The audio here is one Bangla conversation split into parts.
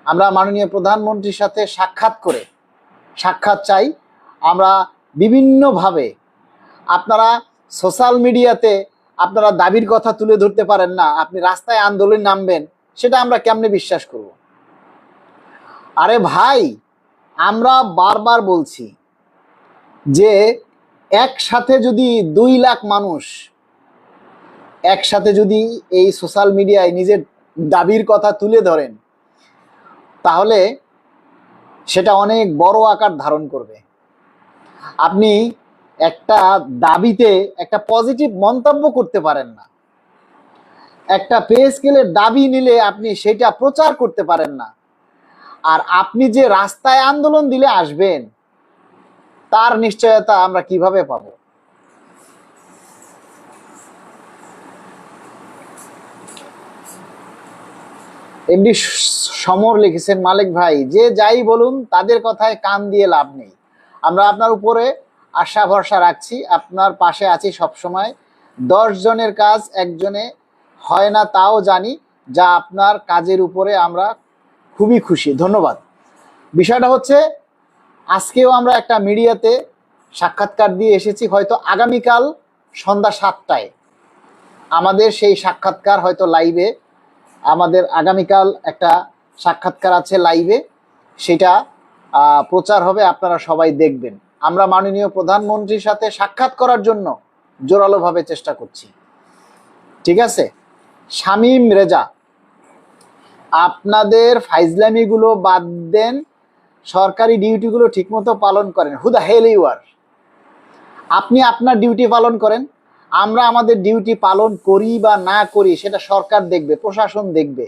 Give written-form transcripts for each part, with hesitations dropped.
আমরা মাননীয় প্রধানমন্ত্রীর সাথে সাক্ষাৎ চাই। আমরা বিভিন্নভাবে, আপনারা সোশ্যাল মিডিয়াতে আপনারা দাবির কথা তুলে ধরতে পারেন না, আপনি রাস্তায় আন্দোলন নামবেন, সেটা আমরা কেমনে বিশ্বাস করব? আরে ভাই, আমরা বারবার বলছি যে একসাথে যদি 2 লাখ মানুষ একসাথে যদি এই সোশ্যাল মিডিয়ায় নিজের দাবির কথা তুলে ধরেন, তাহলে সেটা অনেক বড় আকার ধারণ করবে। আপনি একটা দাবিতে একটা পজিটিভ মন্তব্য করতে পারেন না, একটা পে স্কেলের দাবি নিলে আপনি সেটা প্রচার করতে পারেন না, আর আপনি যে রাস্তায় আন্দোলন দিলে আসবেন তার নিশ্চয়তা আমরা কিভাবে পাবো? এমডি সমর লিখেছেন, মালিক ভাই যে যাই বলুন তাদের কথায় কান দিয়ে লাভ নেই, আমরা আপনার উপরে আশা ভরসা রাখছি, আপনার পাশে আছি সবসময়। 10 জনের কাজ একজনে হয় না তাও জানি, যা আপনার কাজের উপরে আমরা খুবই খুশি, ধন্যবাদ। বিষয়টা হচ্ছে, আজকেও আমরা একটা মিডিয়াতে সাক্ষাৎকার দিয়ে এসেছি, হয়তো আগামীকাল সন্ধ্যা 7টায় আমাদের সেই সাক্ষাৎকার হয়তো লাইভে, আমাদের আগামীকাল একটা সাক্ষাৎকার আছে লাইভে, সেটা প্রচার হবে, আপনারা সবাই দেখবেন। আমরা মাননীয় প্রধানমন্ত্রীর সাথে সাক্ষাৎ করার জন্য জোরালোভাবে চেষ্টা করছি, ঠিক আছে? শামীম রেজা, আপনাদের ফাইজলামিগুলো বাদ দেন, সরকারি ডিউটিগুলো ঠিকমতো পালন করেন। Who the hell you are? আপনি আপনার ডিউটি পালন করেন, আমরা আমাদের ডিউটি পালন করি বা না করি সেটা সরকার দেখবে, প্রশাসন দেখবে,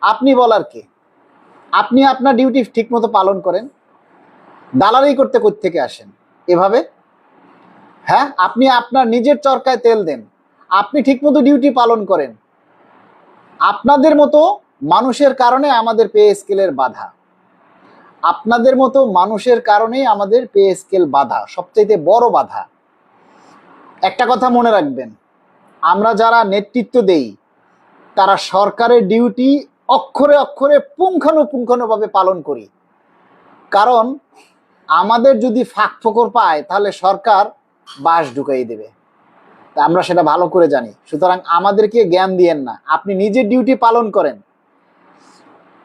আপনি বলার কে? আপনি আপনার ডিউটি ঠিকমতো পালন করেন, দালালি করতে কোত্থেকে আসেন এভাবে? হ্যাঁ, আপনি আপনার নিজের চরকায় তেল দেন, আপনি ঠিকমতো ডিউটি পালন করেন। আপনাদের মতো মানুষের কারণে আমাদের পে স্কেলের বাধা, আপনাদের মতো মানুষের কারণেই আমাদের পে স্কেল বাধা, সবচেয়ে বড় বাধা। একটা কথা মনে রাখবেন, আমরা যারা নেতৃত্ব দেই তারা সরকারের ডিউটি অক্ষরে অক্ষরে পুঙ্খানুপুঙ্খানুভাবে পালন করি, কারণ আমাদের যদি ফাঁক ফোকর পায় তাহলে সরকার বাস ঢুকাই দেবে, আমরা সেটা ভালো করে জানি। সুতরাং আমাদেরকে জ্ঞান দিয়েন না, আপনি নিজের ডিউটি পালন করেন।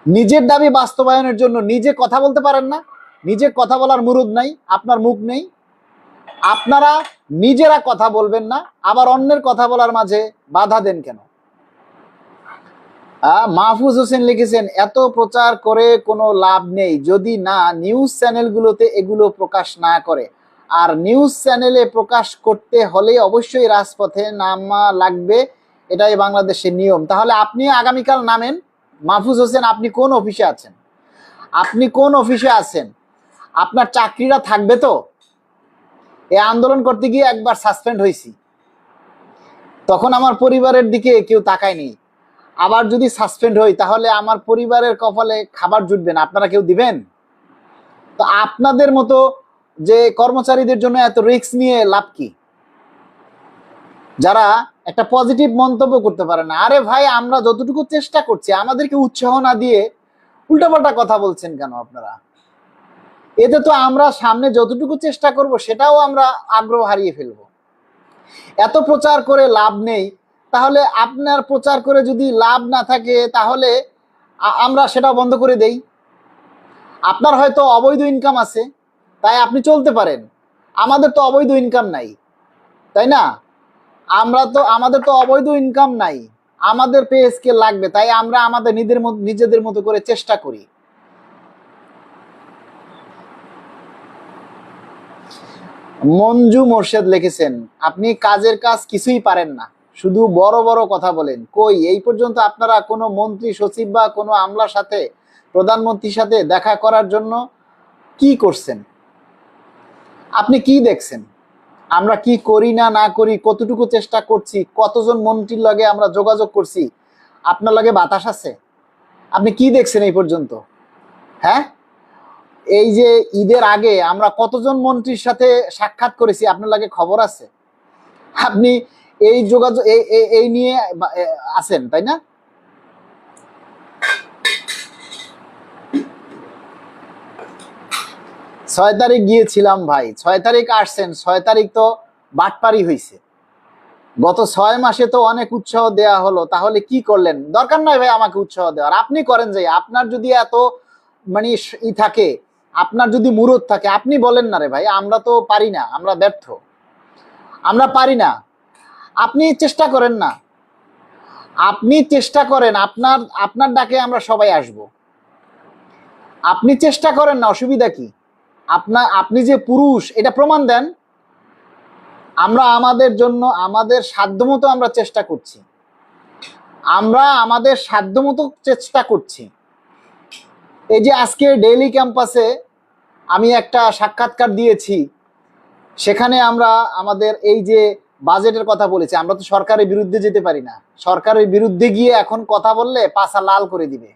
নিজের দাবি বাস্তবায়নের জন্য নিজে কথা বলতে পারেন না, নিজে কথা বলার মুরুদ নাই, আপনার মুখ নেই, আপনারা নিজেরা কথা বলবেন না, আবার অন্যের কথা বলার মাঝে বাধা দেন কেন? মাহফুজ হোসেন লিখেছেন, এত প্রচার করে কোনো লাভ নেই যদি না নিউজ চ্যানেলগুলোতে এগুলো প্রকাশ না করে, আর নিউজ চ্যানেলে প্রকাশ করতে হলে অবশ্যই রাজপথে নামা লাগবে, এটাই বাংলাদেশের নিয়ম। তাহলে আপনি আগামীকাল নামেন। মাহফুজ হোসেন, আপনি কোন অফিসে আছেন? আপনি কোন অফিসে আছেন? আপনার চাকরিটা থাকবে তো? এই আন্দোলন করতে গিয়ে একবার সাসপেন্ড হয়েছি, তখন আমার পরিবারের দিকে কেউ তাকায়নি। আবার যদি সাসপেন্ড হই তাহলে আমার পরিবারের কপালে খাবার জুটবে না, আপনারা কেউ দিবেন? তো আপনাদের মতো যে কর্মচারীদের জন্য এত রিস্ক নিয়ে লাভ কি, যারা একটা পজিটিভ মন্তব্য করতে পারে না? আরে ভাই, আমরা যতটুকু চেষ্টা করছি, আমাদেরকে উৎসাহ না দিয়ে উল্টাপাল্টা কথা বলছেন কেন আপনারা? এতে তো আমরা সামনে যতটুকু চেষ্টা করব সেটাও আমরা আগ্রহ হারিয়ে ফেলবো। এত প্রচার করে লাভ নেই, তাহলে আপনার প্রচার করে যদি লাভ না থাকে তাহলে আমরা সেটা বন্ধ করে দেই। আপনার হয়তো অবৈধ ইনকাম আছে তাই আপনি চলতে পারেন, আমাদের তো অবৈধ ইনকাম নাই, তাই না? আমাদের তো অবৈধ ইনকাম নাই, আমাদের পে স্কেল লাগবে, তাই আমরা আমাদের নিজেদের মতো করে চেষ্টা করি। মঞ্জু মোর্শেদ লিখেছেন, আপনি কাজের কাজ কিছুই পারেন না, শুধু বড় বড় কথা বলেন। কই এই পর্যন্ত আপনারা কোনো মন্ত্রী সচিব বা কোনো আমলার সাথে, প্রধানমন্ত্রীর সাথে দেখা করার জন্য কি করছেন? আপনি কি দেখছেন? আমরা কি করি না না করি, কতটুকু চেষ্টা করছি, কতজন মন্ত্রীর লগে আমরা যোগাযোগ করছি, আপনার লগে বাতাস আছে? আপনি কি দেখছেন এই পর্যন্ত? হ্যাঁ, এই যে ঈদের আগে আমরা কতজন মন্ত্রীর সাথে সাক্ষাৎ করেছি, আপনার লাগে খবর আছে? আপনি এই যোগাযোগ এই নিয়ে আছেন, তাই না? 6 তারিখ গিয়েছিলাম ভাই, 6 তারিখ আসছেন, 6 তারিখ তো বাটপারি হয়েছে। গত 6 মাসে তো অনেক উৎসাহ দেয়া হলো, তাহলে কি করলেন? দরকার নাই ভাই আমাকে উৎসাহ দেওয়ার, আপনি করেন যে। আপনার যদি এত মানে ই থাকে, আপনার যদি মুরদ থাকে, আপনি বলেন না রে ভাই, আমরা তো পারি না, আমরা ব্যর্থ, আমরা পারি না। আপনি চেষ্টা করেন না, আপনি চেষ্টা করেন, আপনার আপনার ডাকে আমরা সবাই আসব। আপনি চেষ্টা করেন না, অসুবিধা কি? আপনি যে পুরুষ এটা প্রমাণ দেন। আমরা আমাদের জন্য আমাদের সাধ্যমতো আমরা চেষ্টা করছি, আমরা আমাদের সাধ্যমতো চেষ্টা করছি। এই যে আজকে ডেইলি ক্যাম্পাসে আমি একটা সাক্ষাৎকার দিয়েছি, সেখানে আমরা আমাদের এই যে বাজেটের কথা বলেছি। আমরা তো সরকারের বিরুদ্ধে যেতে পারি না, সরকারের বিরুদ্ধে গিয়ে এখন কথা বললে পাছা লাল করে দিবে।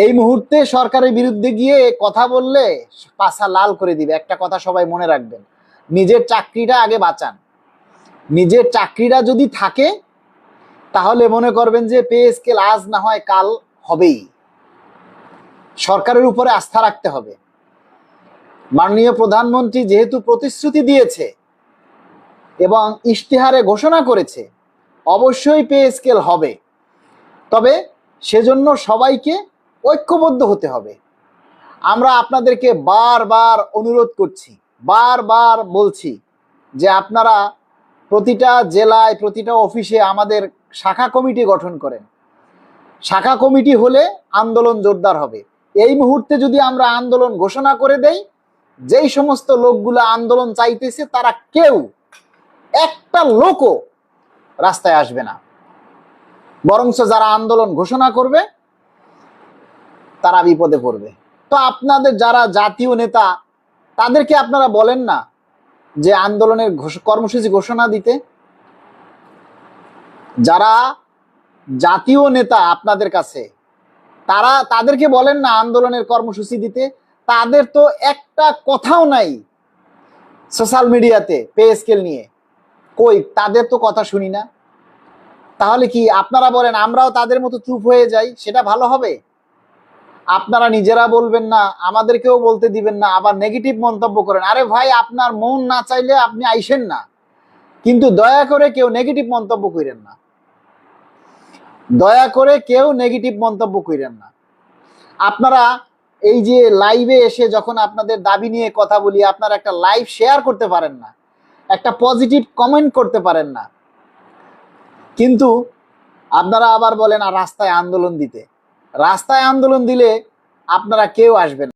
এই মুহূর্তে সরকারের বিরুদ্ধে গিয়ে কথা বললে পাছা লাল করে দিবে। একটা কথা সবাই মনে রাখবেন, নিজের চাকরিটা আগে বাঁচান। নিজের চাকরিটা যদি থাকে তাহলে মনে করবেন যে পে স্কেল আজ না হয় কাল হবেই। সরকারের উপরে আস্থা রাখতে হবে। মাননীয় প্রধানমন্ত্রী যেহেতু প্রতিশ্রুতি দিয়েছে এবং ইশতেহারে ঘোষণা করেছে, অবশ্যই পে স্কেল হবে। তবে সেজন্য সবাইকে ঐক্যবদ্ধ হতে হবে। আমরা আপনাদেরকে বারবার অনুরোধ করছি, বারবার বলছি যে আপনারা প্রতিটা জেলায়, প্রতিটা অফিসে আমাদের শাখা কমিটি গঠন করেন। শাখা কমিটি হলে আন্দোলন জোরদার হবে। এই মুহূর্তে যদি আমরা আন্দোলন ঘোষণা করে দেই, যেই সমস্ত লোকগুলো আন্দোলন চাইতেছে তারা কেউ একটা লোকও রাস্তায় আসবে না, বরঞ্চ যারা আন্দোলন ঘোষণা করবে তারা বিপদে পড়বে। তো আপনাদের যারা জাতীয় নেতা, তাদেরকে আপনারা বলেন না যে আন্দোলনের কর্মসূচি ঘোষণা দিতে। যারা জাতীয় নেতা আপনাদের কাছে, তাদেরকে বলেন না আন্দোলনের কর্মসূচি দিতে। তাদের তো একটা কথাও নাই সোশ্যাল মিডিয়াতে পে স্কেল নিয়ে, কই তাদের তো কথা শুনি না। তাহলে কি আপনারা বলেন আমরাও তাদের মতো চুপ হয়ে যাই, সেটা ভালো হবে? আপনারা নিজেরা বলবেন না, আমাদেরকেও বলতে দিবেন না, আবার নেগেটিভ মন্তব্য করেন। আরে ভাই, আপনার মন না চাইলে আপনি আইসেন না, কিন্তু দয়া করে কেউ নেগেটিভ মন্তব্য করেন না, দয়া করে কেউ নেগেটিভ মন্তব্য করেন না। আপনারা এই যে লাইভে এসে যখন আপনাদের দাবি নিয়ে কথা বলি, আপনারা একটা লাইভ শেয়ার করতে পারেন না, একটা পজিটিভ কমেন্ট করতে পারেন না, কিন্তু আপনারা আবার বলেন আর রাস্তায় আন্দোলন দিতে। রাস্তায় আন্দোলন দিলে আপনারা কেউ আসবেন না।